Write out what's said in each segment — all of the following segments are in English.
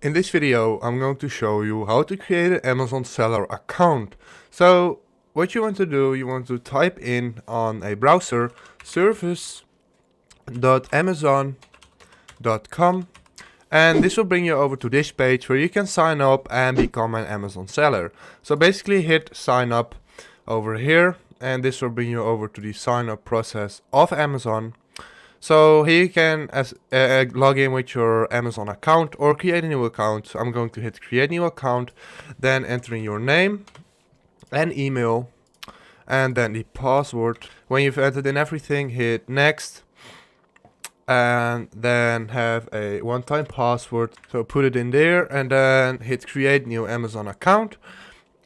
In this video, I'm going to show you how to create an Amazon seller account. So what you want to do, you want to type in on a browser service.amazon.com, and this will bring you over to this page where you can sign up and become an Amazon seller. So basically hit sign up over here, and this will bring you over to the sign up process of Amazon. So here you can log in with your Amazon account or create a new account. So I'm going to hit create new account, then enter in your name and email and then the password. When you've entered in everything, hit next and then have a one-time password. So put it in there and then hit create new Amazon account.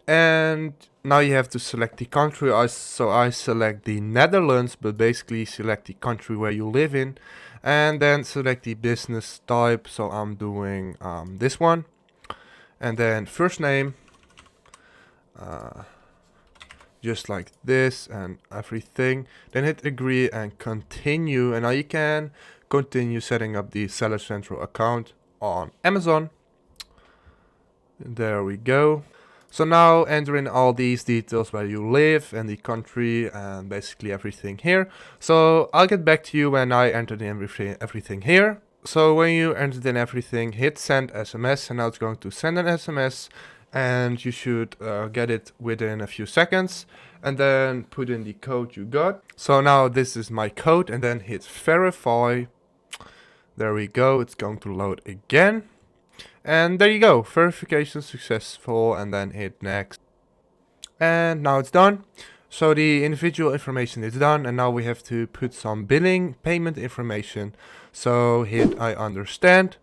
And now you have to select the country. So I select the Netherlands, but basically select the country where you live in, and then select the business type. So I'm doing this one, and then first name, just like this and everything. Then hit agree and continue, and now you can continue setting up the Seller Central account on Amazon. There we go. So now enter in all these details, where you live and the country and basically everything here. So I'll get back to you when I entered in everything here. So when you entered in everything, hit send SMS, and now it's going to send an SMS, and you should get it within a few seconds, and then put in the code you got. So now this is my code, and then hit verify. There we go, it's going to load again. And there you go, verification successful, and then hit next. And now it's done. So the individual information is done, and now we have to put some billing payment information. So hit I understand.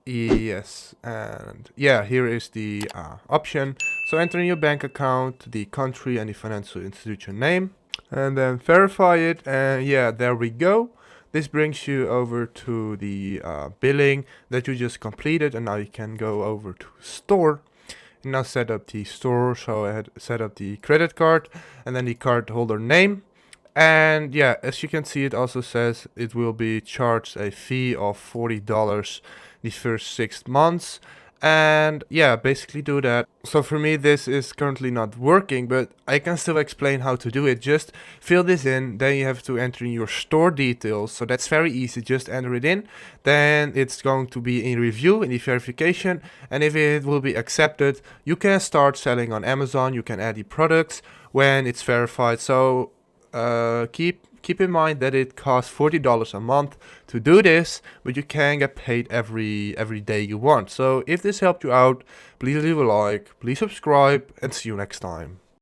Yes, and yeah, here is the option. So enter in your bank account, the country, and the financial institution name, and then verify it. And yeah, there we go. This brings you over to the billing that you just completed, and now you can go over to store and now set up the store. So I had set up the credit card and then the card holder name. And yeah, as you can see, it also says it will be charged a fee of $40 the first 6 months. And yeah, basically do that. So for me, this is currently not working, but I can still explain how to do it. Just fill this in, then you have to enter in your store details. So that's very easy, just enter it in. Then it's going to be in review, in the verification, and if it will be accepted, you can start selling on Amazon. You can add the products when it's verified. So keep in mind that it costs $40 a month to do this, but you can get paid every day you want. So if this helped you out, please leave a like, please subscribe, and see you next time.